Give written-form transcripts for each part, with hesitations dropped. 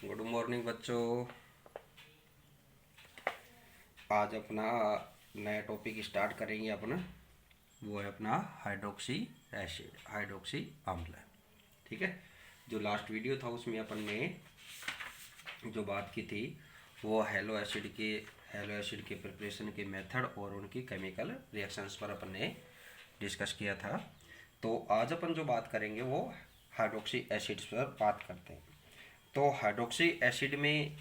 Good morning बच्चों। आज अपना नया टॉपिक स्टार्ट करेंगे अपना। वो है अपना हाइड्रोक्सी एसिड, हाइड्रोक्सी अम्ल। ठीक है। जो लास्ट वीडियो था उसमें अपन ने जो बात की थी वो हेलो एसिड के प्रिपरेशन के मेथड और उनकी केमिकल रिएक्शंस पर अपन ने डिस्कस किया था। तो आज अपन जो बात करेंगे वो हाइड्रोक्सी एसिड्स पर बात करते हैं। तो हाइड्रोक्सी एसिड में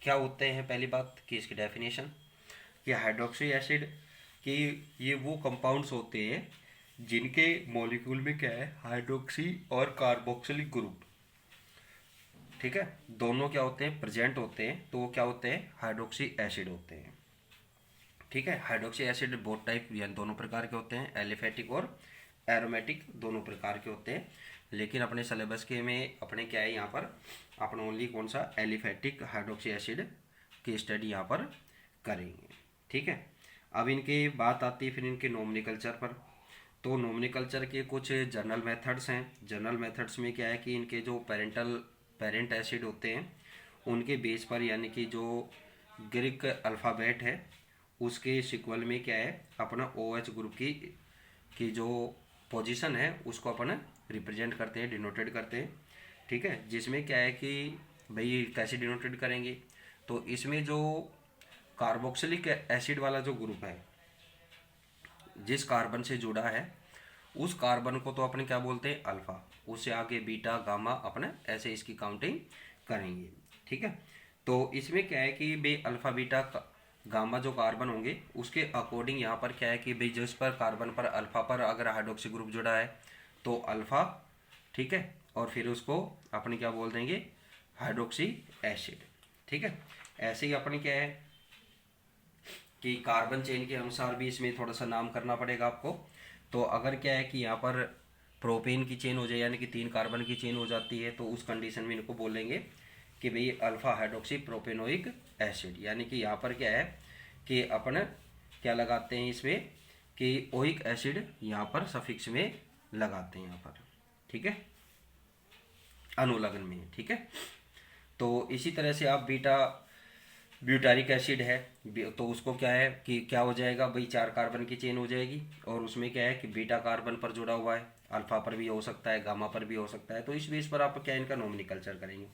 क्या होते हैं, पहली बात कि इसकी डेफिनेशन कि हाइड्रोक्सी एसिड की ये वो कंपाउंड्स होते हैं जिनके मॉलिक्यूल में क्या है, हाइड्रोक्सी और कार्बोक्सिलिक ग्रुप, ठीक है, दोनों क्या होते हैं, प्रेजेंट होते हैं। तो वो क्या होते हैं, हाइड्रोक्सी एसिड होते हैं। ठीक है। हाइड्रोक्सी एसिड बहुत टाइप यानी दोनों प्रकार के होते हैं, एलिफेटिक और एरोमेटिक दोनों प्रकार के होते हैं। लेकिन अपने सिलेबस के में अपने क्या है, यहाँ पर अपन ओनली कौन सा एलिफेटिक हाइड्रोक्सी एसिड की स्टडी यहाँ पर करेंगे। ठीक है। अब इनकी बात आती है फिर इनके नोमेनक्लेचर पर। तो नोमेनक्लेचर के कुछ जनरल मेथड्स हैं। जनरल मेथड्स में क्या है कि इनके जो पेरेंट एसिड होते हैं उनके बेस पर, यानी कि जो ग्रीक अल्फ़ाबेट है उसके सिक्वल में क्या है, अपना OH ग्रुप की जो पोजीशन है उसको अपन रिप्रेजेंट करते हैं, डिनोटेड करते हैं। ठीक है। जिसमें क्या है कि भाई कैसे डिनोटेड करेंगे, तो इसमें जो कार्बोक्सिलिक एसिड वाला जो ग्रुप है जिस कार्बन से जुड़ा है उस कार्बन को तो अपने क्या बोलते हैं, अल्फा। उससे आगे बीटा गामा अपने ऐसे इसकी काउंटिंग करेंगे। ठीक है। तो इसमें क्या है कि भाई अल्फा बीटा गामा जो कार्बन होंगे उसके अकॉर्डिंग यहाँ पर क्या है कि भाई जिस पर कार्बन पर अल्फा पर अगर हाइड्रोक्सी ग्रुप जुड़ा है तो अल्फा, ठीक है, और फिर उसको अपने क्या बोल देंगे, हाइड्रोक्सी एसिड। ठीक है। ऐसे ही अपने क्या है कि कार्बन चेन के अनुसार भी इसमें थोड़ा सा नाम करना पड़ेगा आपको। तो अगर क्या है कि यहाँ पर प्रोपेन की चेन हो जाए यानी कि 3 कार्बन की चेन हो जाती है तो उस कंडीशन में इनको बोलेंगे कि भाई अल्फा हाइड्रोक्सी प्रोपेनोइक एसिड। यानी कि यहाँ पर क्या है कि अपन क्या लगाते हैं इसमें कि ओइक एसिड यहाँ पर सफिक्स में लगाते हैं यहाँ पर। ठीक है, अनुलग्न में। ठीक है। तो इसी तरह से आप ब्यूटारिक एसिड है तो उसको क्या है कि क्या हो जाएगा भाई, 4 कार्बन की चेन हो जाएगी और उसमें क्या है कि बीटा कार्बन पर जुड़ा हुआ है, अल्फा पर भी हो सकता है, गामा पर भी हो सकता है। तो इस बेस पर आप क्या इनका नोमेनक्लेचर करेंगे।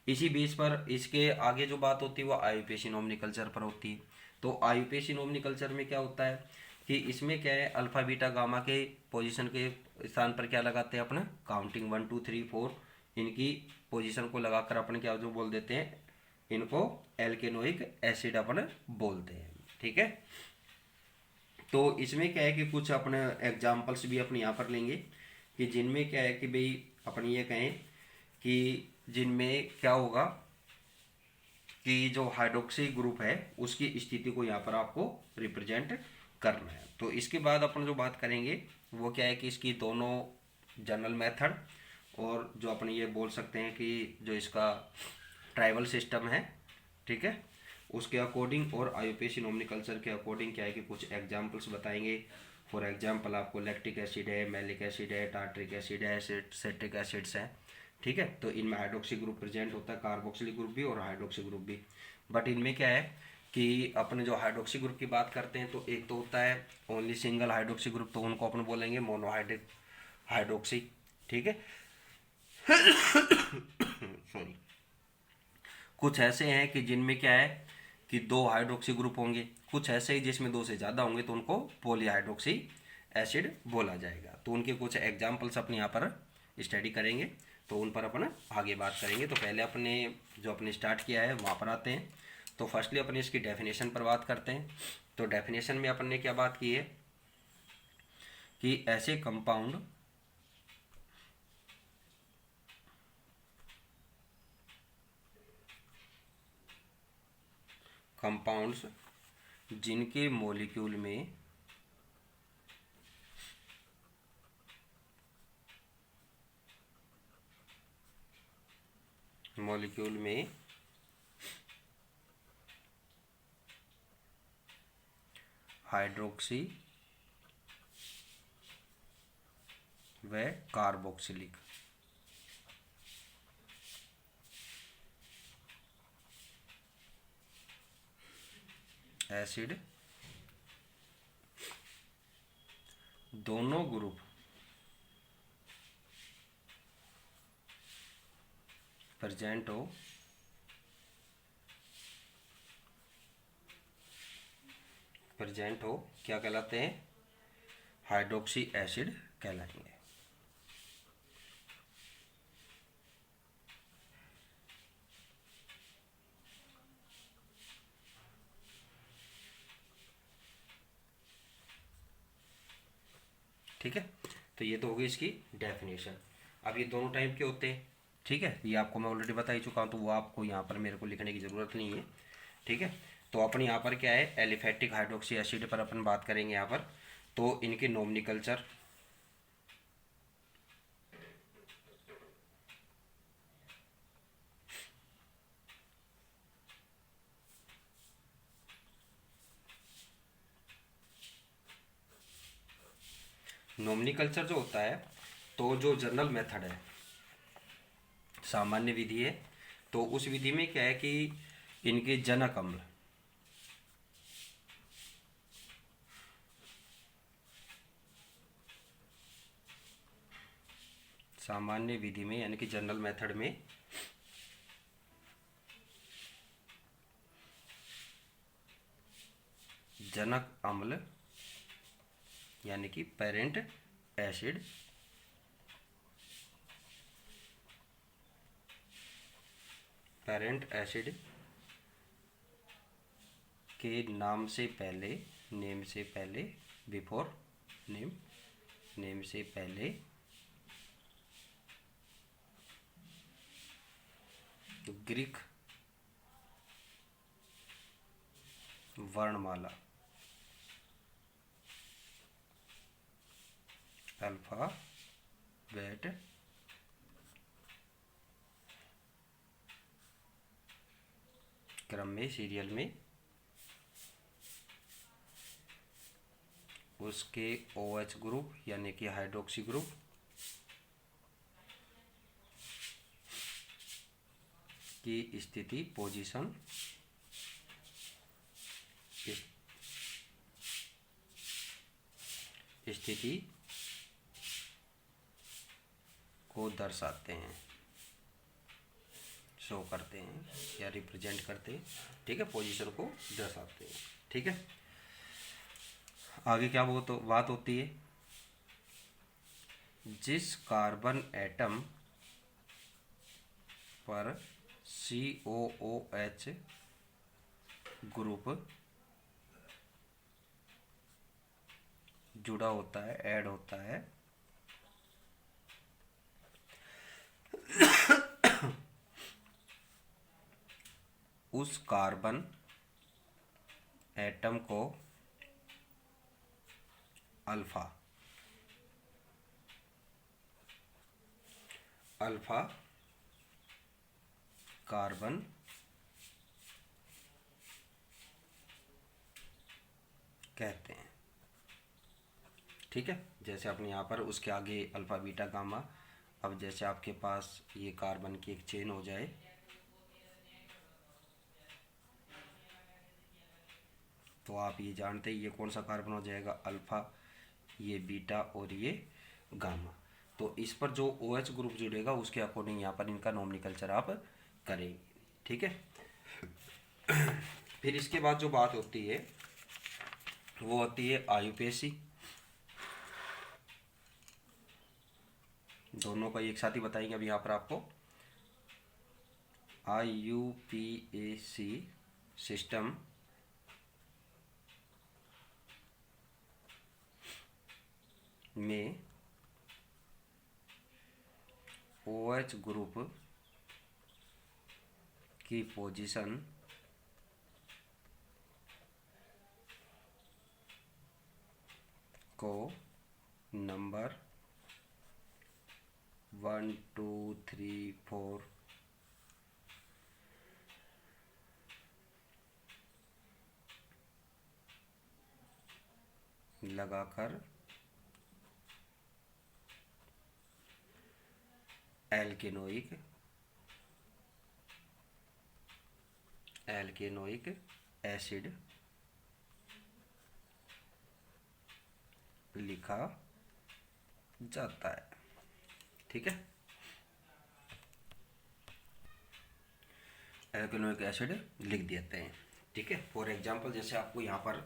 इसी बेस पर इसके आगे जो बात होती है वो आईयूपीएसी नोमेनक्लेचर पर होती है। तो आईयूपीएसी नोमेनक्लेचर में क्या होता है कि इसमें क्या है, अल्फा बीटा गामा के पोजीशन के स्थान पर क्या लगाते हैं अपना, काउंटिंग 1 2 3 4 इनकी पोजीशन को लगाकर अपन क्या जो बोल देते हैं, इनको एल्केनोइक एसिड अपन बोलते हैं। ठीक है। तो इसमें क्या है कि कुछ अपने एग्जाम्पल्स भी अपने यहाँ पर लेंगे कि जिनमें क्या है कि भाई अपन ये कहें कि जिनमें क्या होगा कि जो हाइड्रोक्सी ग्रुप है उसकी स्थिति को यहाँ पर आपको रिप्रेजेंट करना है। तो इसके बाद अपन जो बात करेंगे वो क्या है कि इसकी दोनों जनरल मेथड और जो अपन ये बोल सकते हैं कि जो इसका ट्राइबल सिस्टम है, ठीक है, उसके अकॉर्डिंग और आईयूपीएसी नोमेनक्लेचर के अकॉर्डिंग क्या है कि कुछ एग्जांपल्स बताएंगे। फॉर एग्जांपल आपको लैक्टिक एसिड है, मैलिक एसिड है, टार्ट्रिक एसिड है, सिट्रिक एसिड्स है। ठीक है। तो इनमें हाइड्रोक्सी ग्रुप प्रेजेंट होता है, कार्बोक्सिलिक ग्रुप भी और हाइड्रोक्सी ग्रुप भी। बट इनमें क्या है कि अपने जो हाइड्रोक्सी ग्रुप की बात करते हैं तो एक तो होता है ओनली सिंगल हाइड्रोक्सी ग्रुप, तो उनको अपन बोलेंगे मोनोहाइड्रिक हाइड्रोक्सी। ठीक है। सॉरी। कुछ ऐसे हैं कि जिनमें क्या है कि 2 हाइड्रोक्सी ग्रुप होंगे, कुछ ऐसे ही जिसमें 2 से ज़्यादा होंगे तो उनको पॉलीहाइड्रोक्सी एसिड बोला जाएगा। तो उनके कुछ एग्जाम्पल्स अपने यहाँ पर स्टडी करेंगे, तो उन पर अपन आगे बात करेंगे। तो पहले अपने स्टार्ट किया है वहाँ पर आते हैं। तो फर्स्टली अपने इसकी डेफिनेशन पर बात करते हैं। तो डेफिनेशन में अपन ने क्या बात की है कि ऐसे कंपाउंड्स जिनके मॉलिक्यूल में हाइड्रोक्सी व कार्बोक्सिलिक एसिड दोनों ग्रुप प्रेजेंट हो क्या कहलाते हैं? हाइड्रोक्सी एसिड कहलाएंगे। ठीक है, तो ये तो होगी इसकी डेफिनेशन। अब ये दोनों टाइप के होते हैं, ठीक है, ये आपको मैं ऑलरेडी बता ही चुका हूँ, तो वो आपको यहाँ पर मेरे को लिखने की ज़रूरत नहीं है। ठीक है, तो अपन यहाँ पर क्या है, एलिफेटिक हाइड्रोक्सी एसिड पर अपन बात करेंगे यहाँ पर। तो इनके नोमेनक्लेचर, नोमेनक्लेचर जो होता है, तो जो जनरल मेथड है, सामान्य विधि है, तो उस विधि में क्या है कि इनके जनक अम्ल, सामान्य विधि में यानी कि जनरल मेथड में जनक अम्ल यानी कि पेरेंट एसिड के नाम से पहले, नेम से पहले, बिफोर नेम, नेम से पहले ग्रीक वर्णमाला अल्फाबेट क्रम में, सीरियल में, उसके OH ग्रुप यानी कि हाइड्रोक्सी ग्रुप की स्थिति, पोजीशन, स्थिति को दर्शाते हैं, शो करते हैं या रिप्रेजेंट करते हैं। ठीक है, पोजीशन को दर्शाते हैं। ठीक है, आगे क्या वो तो बात होती है, जिस कार्बन एटम पर COOH ग्रुप जुड़ा होता है, ऐड होता है, उस कार्बन एटम को अल्फा कार्बन कहते हैं। ठीक है, जैसे अपने यहाँ पर उसके आगे अल्फा बीटा गामा, अब जैसे आपके पास ये कार्बन की एक चेन हो जाए, तो आप ये जानते हैं ये कौन सा कार्बन हो जाएगा, अल्फा, ये बीटा और ये गामा। तो इस पर जो OH ग्रुप जुड़ेगा उसके अकॉर्डिंग यहाँ पर इनका नोमेनक्लेचर आप करेंगे। ठीक है, फिर इसके बाद जो बात होती है वो होती है आयुपेशी। दोनों का एक साथ ही बताएंगे अभी यहाँ पर आपको। IUPAC सिस्टम में OH ग्रुप की पोजीशन को नंबर 1 2 3 4 लगाकर एल्केनोइक एसिड लिखा जाता है। ठीक है, एल्केनोइक एसिड लिख देते हैं। ठीक है, फॉर एग्जांपल जैसे आपको यहाँ पर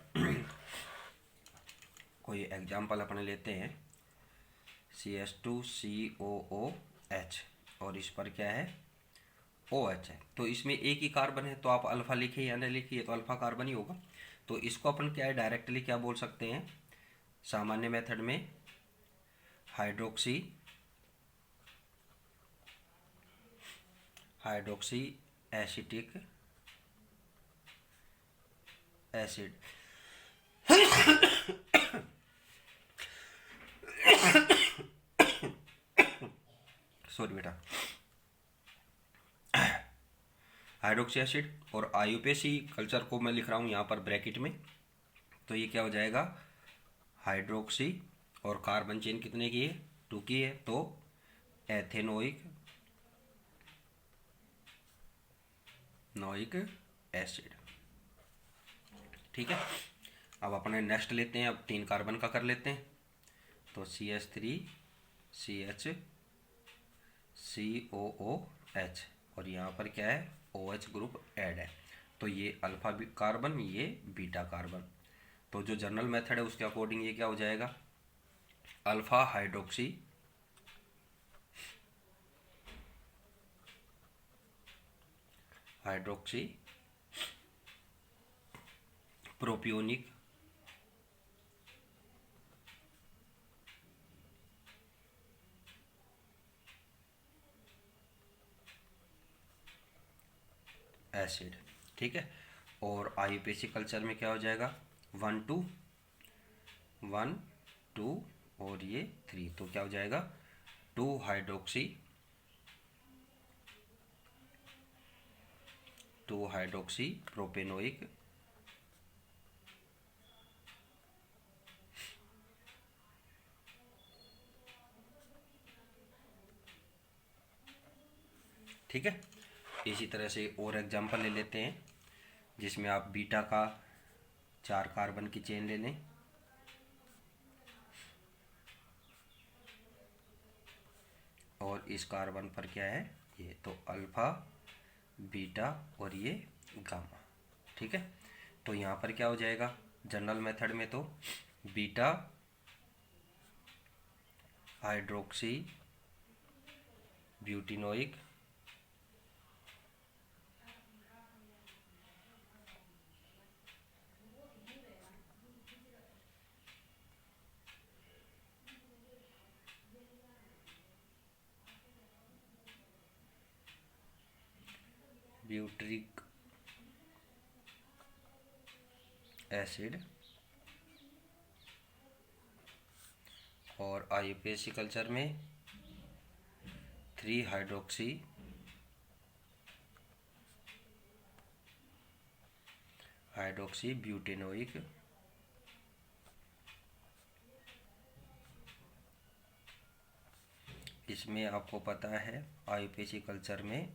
कोई एग्जांपल अपने लेते हैं CH2COOH और इस पर क्या है OH है, तो इसमें एक ही कार्बन है, तो आप अल्फा लिखिए या न लिखिए तो अल्फा कार्बन ही होगा। तो इसको अपन क्या है डायरेक्टली क्या बोल सकते हैं, सामान्य मेथड में हाइड्रोक्सी एसिटिक एसिड सॉरी बेटा, हाइड्रोक्सी एसिड और आयुपेसी कल्चर को मैं लिख रहा हूँ यहाँ पर ब्रैकेट में, तो ये क्या हो जाएगा हाइड्रोक्सी और कार्बन चेन कितने की है 2 की है, तो एथेनोइक एसिड। ठीक है, अब अपने नेक्स्ट लेते हैं, अब 3 कार्बन का कर लेते हैं, तो CH3CHCOOH और यहाँ पर क्या है OH ग्रुप ऐड है, तो ये अल्फा कार्बन ये बीटा कार्बन। तो जो जनरल मेथड है उसके अकॉर्डिंग ये क्या हो जाएगा अल्फा हाइड्रोक्सी प्रोपियोनिक एसिड। ठीक है, और आयुपेसी कल्चर में क्या हो जाएगा 1 2 और ये 3, तो क्या हो जाएगा 2 हाइड्रोक्सी प्रोपेनोइक ठीक है, इसी तरह से और एग्जांपल ले लेते हैं जिसमें आप बीटा का 4 कार्बन की चेन ले लें, और इस कार्बन पर क्या है ये, तो अल्फा बीटा और ये गामा। ठीक है, तो यहाँ पर क्या हो जाएगा जनरल मेथड में, तो बीटा हाइड्रोक्सी ब्यूटिनोइक ब्यूट्रिक एसिड और आयुपेसी कल्चर में 3 हाइड्रोक्सी ब्यूटेनोइक इसमें आपको पता है आयुपेसी कल्चर में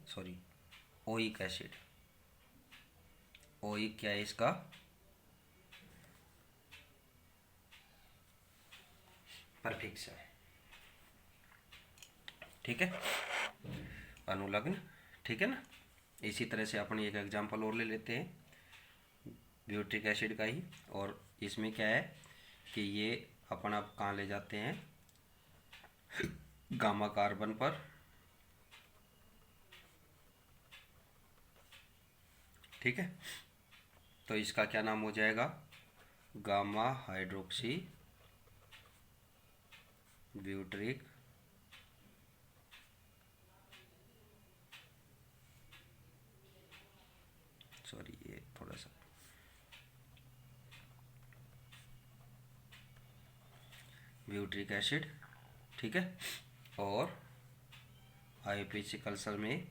ओइक एसिड, ओइक क्या है इसका परफिक्स है। ठीक है, अनुलग्न। ठीक है ना, इसी तरह से अपन एक एग्जांपल और ले लेते हैं ब्यूट्रिक एसिड का ही, और इसमें क्या है कि ये अपन अब कहाँ ले जाते हैं गामा कार्बन पर, ठीक है, तो इसका क्या नाम हो जाएगा गामा हाइड्रोक्सी ब्यूट्रिक ये थोड़ा सा ब्यूट्रिक एसिड। ठीक है, और आईपीसी कल्चर में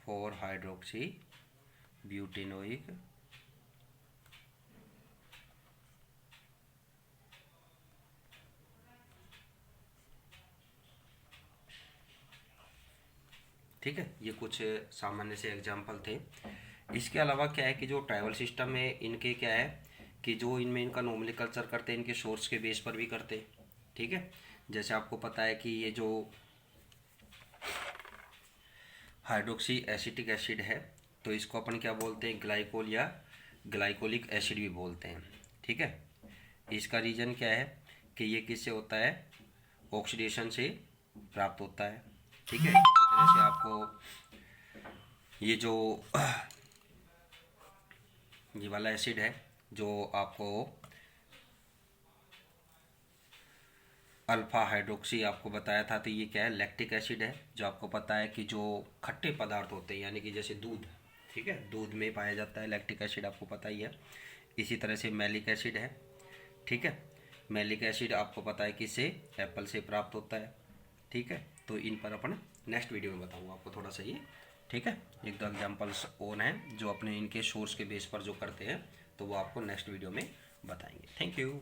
4 हाइड्रोक्सी ब्यूटेनोइक ठीक है, ये कुछ सामान्य से एग्जाम्पल थे। इसके अलावा क्या है कि जो ट्राइबल सिस्टम है इनके क्या है कि जो इनमें इनका नोमेनक्लेचर करते हैं इनके सोर्स के बेस पर भी करते हैं। ठीक है, जैसे आपको पता है कि ये जो हाइड्रोक्सी एसिटिक एसिड है तो इसको अपन क्या बोलते हैं, ग्लाइकोल या ग्लाइकोलिक एसिड भी बोलते हैं। ठीक है, इसका रीज़न क्या है कि ये किससे होता है, ऑक्सीडेशन से प्राप्त होता है। ठीक है, इसी तरह से आपको ये जो ये वाला एसिड है जो आपको अल्फा हाइड्रोक्सी आपको बताया था, तो ये क्या है, लैक्टिक एसिड है। जो आपको पता है कि जो खट्टे पदार्थ होते हैं यानी कि जैसे दूध, ठीक है, दूध में पाया जाता है लैक्टिक एसिड, आपको पता ही है। इसी तरह से मैलिक एसिड है। ठीक है, मैलिक एसिड आपको पता है कि इससे एप्पल से प्राप्त होता है। ठीक है, तो इन पर अपन नेक्स्ट वीडियो में बताऊंगा आपको थोड़ा सा ये। ठीक है, एक दो एग्जाम्पल्स ओन हैं जो अपने इनके सोर्स के बेस पर जो करते हैं, तो वो आपको नेक्स्ट वीडियो में बताएंगे। Thank you.